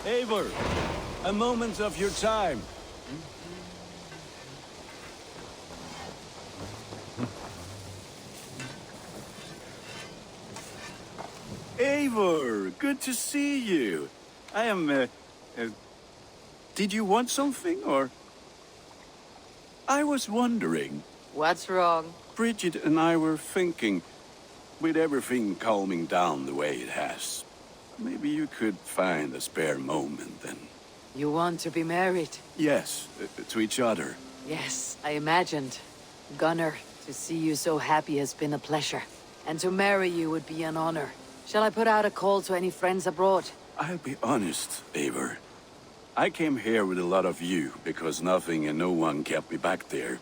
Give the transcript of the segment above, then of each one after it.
Eivor, a moment of your time. Eivor, good to see you. I am, did you want something, or? I was wondering. What's wrong? Bridget and I were thinking, with everything calming down the way it has, maybe you could find a spare moment and... You want to be married? Yes, to each other. Yes, I imagined. Gunnar, to see you so happy has been a pleasure. And to marry you would be an honor. Shall I put out a call to any friends abroad? I'll be honest, Eivor. I came here with a lot of you, because nothing and no one kept me back there.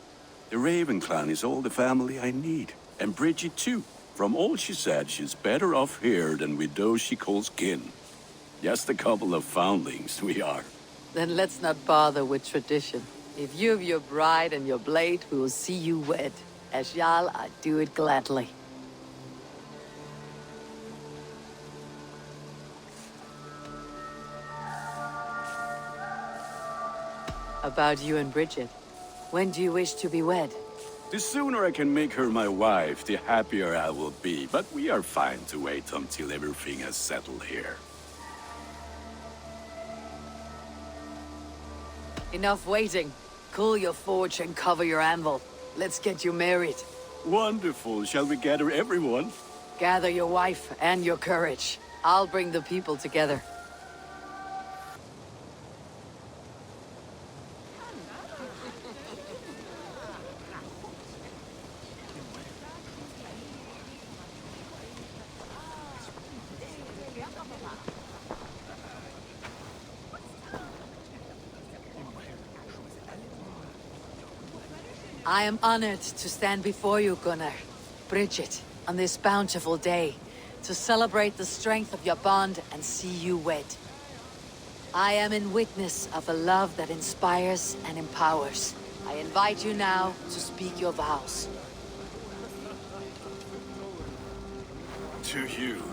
The Raven clan is all the family I need. And Bridget too. From all she said, she's better off here than with those she calls kin. Just a couple of foundlings, we are. Then let's not bother with tradition. If you have your bride and your blade, we will see you wed. As Jarl, I do it gladly. About you and Bridget. When do you wish to be wed? The sooner I can make her my wife, the happier I will be. But we are fine to wait until everything has settled here. Enough waiting. Cool your forge and cover your anvil. Let's get you married. Wonderful. Shall we gather everyone? Gather your wife and your courage. I'll bring the people together. I am honored to stand before you, Gunnar, Bridget, on this bountiful day, to celebrate the strength of your bond and see you wed. I am in witness of a love that inspires and empowers. I invite you now to speak your vows. To you,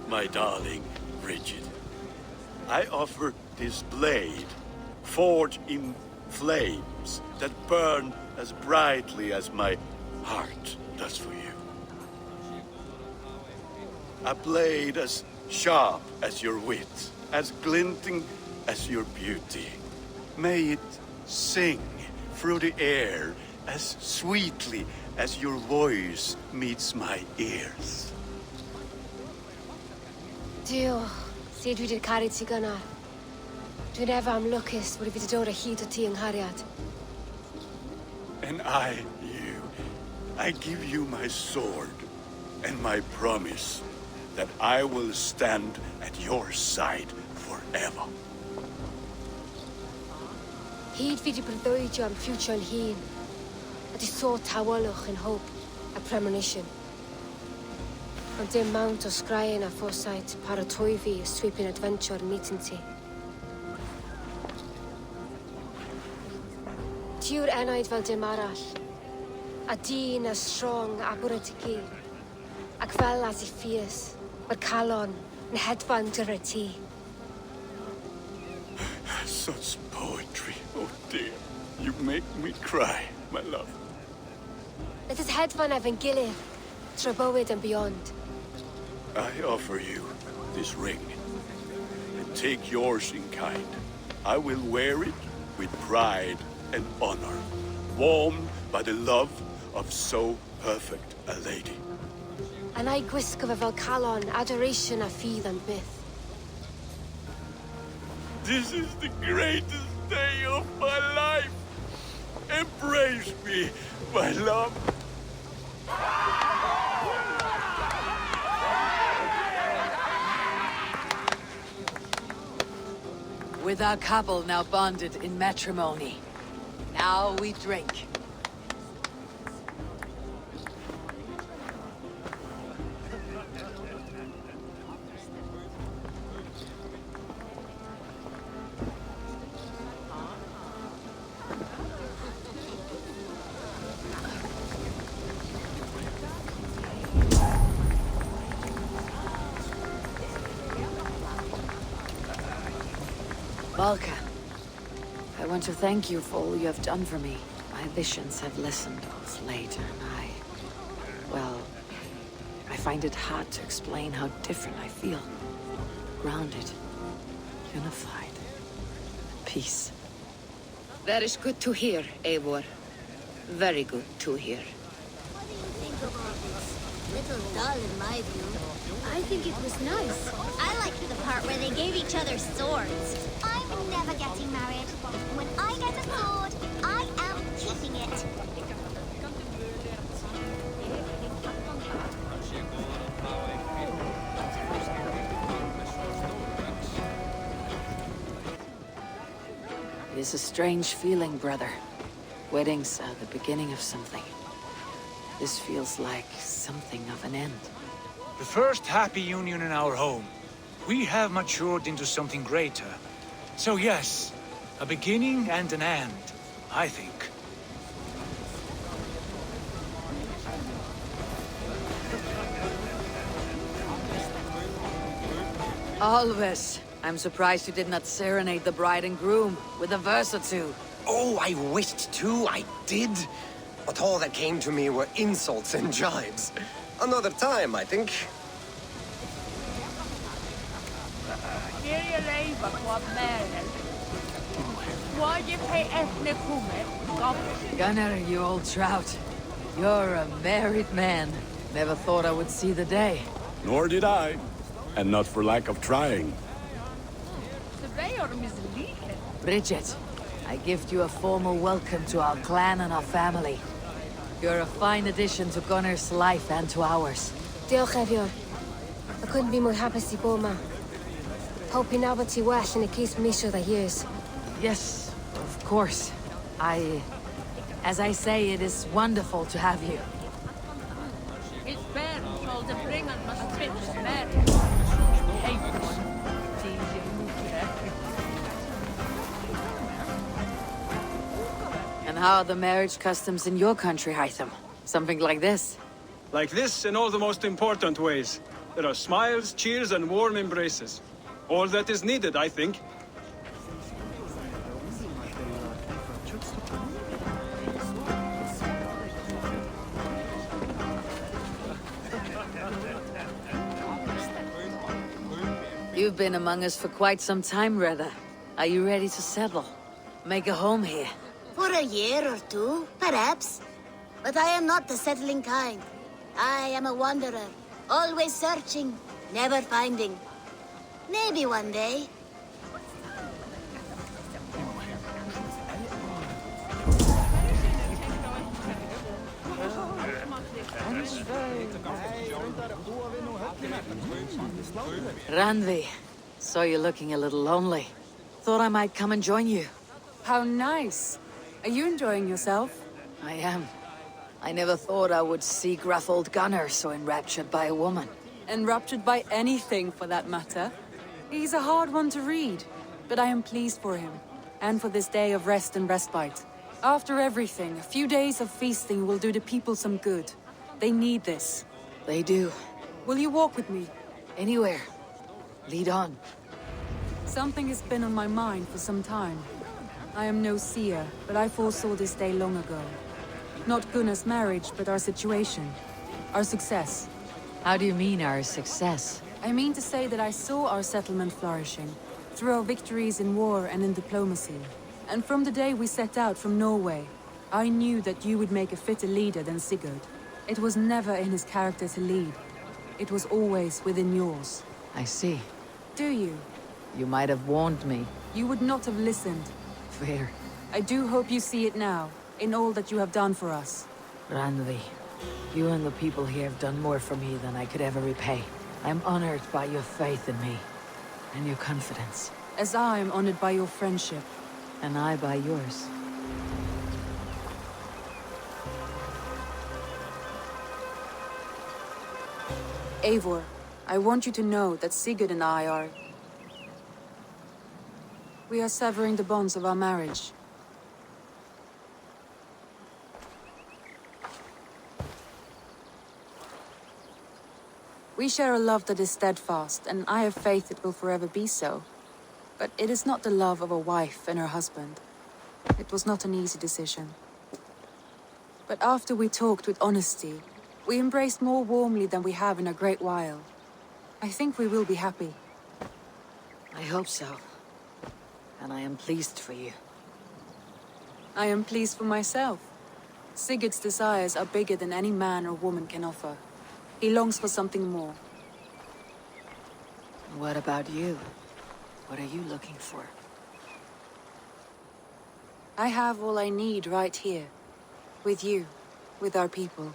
my darling Bridget, I offer this blade, forged in flames that burn as brightly as my heart does for you. A blade as sharp as your wit, as glinting as your beauty. May it sing through the air as sweetly as your voice meets my ears. Dio, sé dwi di'r caru ti gynnar. Dwi'n efo am lwcus bod I fi dy dod o hyd o ti yng nghariad. And I, I give you my sword and my promise that I will stand at your side forever. Hyd fi di breuddwydio am ffiwtio yn hun, a di sôn tawelwch yn hope a premonition. Ond dim mount o sgraen a foresight paratoi fi a sweeping adventure meeting ti. Tiw'r enaid fel dim arall, a dyn as strong a bwrdd i gyd, ac fel as I ffies, mae'r calon yn hedfan dyr ti. Such poetry, oh dear. You make me cry, my love. Let us hedfan efo'n gilydd, tro bywyd and beyond. I offer you this ring, and take yours in kind. I will wear it with pride and honor, warmed by the love of so perfect a lady. And I gwisgo fe fel calon, adoration a ffydd and byth. This is the greatest day of my life. Embrace me, my love. With our couple now bonded in matrimony, now we drink. Vulcan, I want to thank you for all you have done for me. My visions have lessened of late, and well, I find it hard to explain how different I feel. Grounded, unified, at peace. That is good to hear, Eivor. Very good to hear. What do you think of all this? Little dull in my view. I think it was nice. I liked the part where they gave each other swords. I'm never getting married. When I get a sword, I am keeping it. It is a strange feeling, brother. Weddings are the beginning of something. This feels like something of an end. The first happy union in our home. We have matured into something greater. So yes, a beginning and an end, I think. Always. I'm surprised you did not serenade the bride and groom with a verse or two. Oh, I wished to, I did. But all that came to me were insults and jibes. Another time, I think. Gunnar, you old trout. You're a married man. Never thought I would see the day. Nor did I. And not for lack of trying. Bridget, I gift you a formal welcome to our clan and our family. You're a fine addition to Gunnar's life and to ours. Diolch, Eivor. I couldn't be more happy to go, ma. Hoping now but well in a case misho the years. Yes, of course. As I say, it is wonderful to have you. And how are the marriage customs in your country, Hytham? Something like this? Like this in all the most important ways. There are smiles, cheers, and warm embraces. All that is needed, I think. You've been among us for quite some time, Reda. Are you ready to settle? Make a home here? For a year or two, perhaps. But I am not the settling kind. I am a wanderer, always searching, never finding. Maybe one day. Randvi, saw you looking a little lonely. Thought I might come and join you. How nice. Are you enjoying yourself? I am. I never thought I would see gruff old Gunnar so enraptured by a woman. Enraptured by anything, for that matter. He's a hard one to read, but I am pleased for him, and for this day of rest and respite. After everything, a few days of feasting will do the people some good. They need this. They do. Will you walk with me? Anywhere. Lead on. Something has been on my mind for some time. I am no seer, but I foresaw this day long ago. Not Gunnar's marriage, but our situation. Our success. How do you mean our success? I mean to say that I saw our settlement flourishing, through our victories in war and in diplomacy. And from the day we set out from Norway, I knew that you would make a fitter leader than Sigurd. It was never in his character to lead. It was always within yours. I see. Do you? You might have warned me. You would not have listened. Fair. I do hope you see it now, in all that you have done for us. Randvi, you and the people here have done more for me than I could ever repay. I am honored by your faith in me, and your confidence. As I am honored by your friendship. And I by yours. Eivor, I want you to know that Sigurd and I are... We are severing the bonds of our marriage. We share a love that is steadfast, and I have faith it will forever be so. But it is not the love of a wife and her husband. It was not an easy decision. But after we talked with honesty, we embraced more warmly than we have in a great while. I think we will be happy. I hope so. And I am pleased for you. I am pleased for myself. Sigurd's desires are bigger than any man or woman can offer. He longs for something more. What about you? What are you looking for? I have all I need right here. With you. With our people.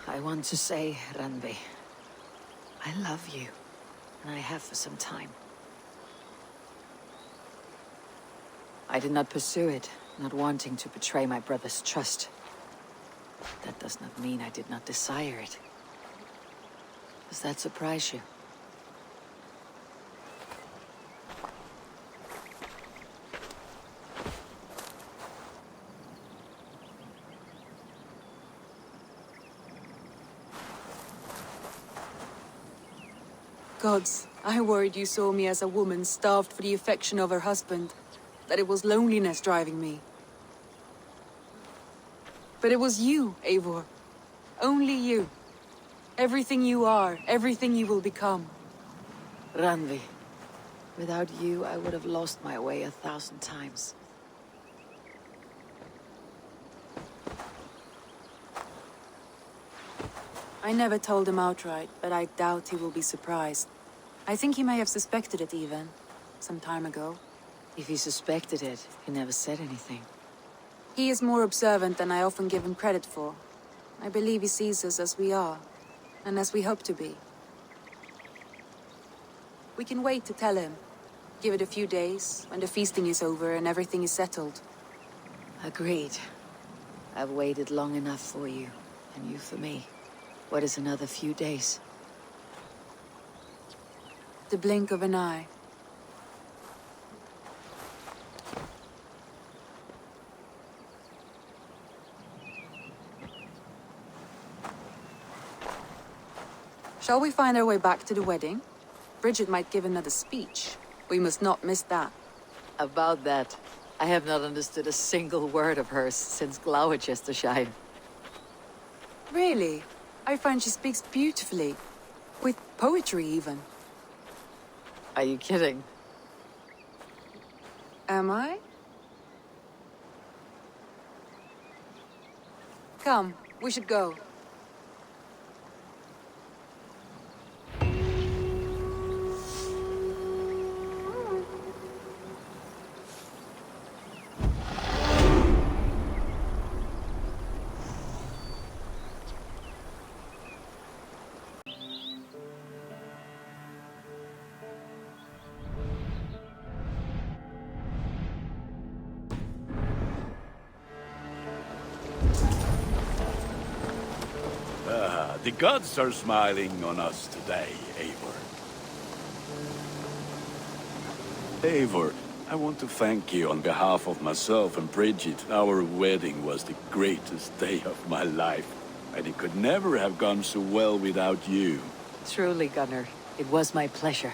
I want to say, Randvi, I love you, and I have for some time. I did not pursue it, not wanting to betray my brother's trust. That does not mean I did not desire it. Does that surprise you? Gods, I worried you saw me as a woman starved for the affection of her husband. That it was loneliness driving me. But it was you, Eivor. Only you. Everything you are, everything you will become. Randvi, without you, I would have lost my way 1,000 times. I never told him outright, but I doubt he will be surprised. I think he may have suspected it even, some time ago. If he suspected it, he never said anything. He is more observant than I often give him credit for. I believe he sees us as we are, and as we hope to be. We can wait to tell him. Give it a few days, when the feasting is over and everything is settled. Agreed. I've waited long enough for you, and you for me. What is another few days? The blink of an eye. Shall we find our way back to the wedding? Bridget might give another speech. We must not miss that. About that, I have not understood a single word of hers since Gloucestershire. Really? I find she speaks beautifully. With poetry, even. Are you kidding? Am I? Come, we should go. The gods are smiling on us today, Eivor. Eivor, I want to thank you on behalf of myself and Bridget. Our wedding was the greatest day of my life, and it could never have gone so well without you. Truly, Gunnar. It was my pleasure.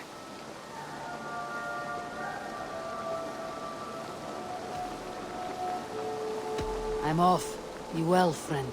I'm off. Be well, friend.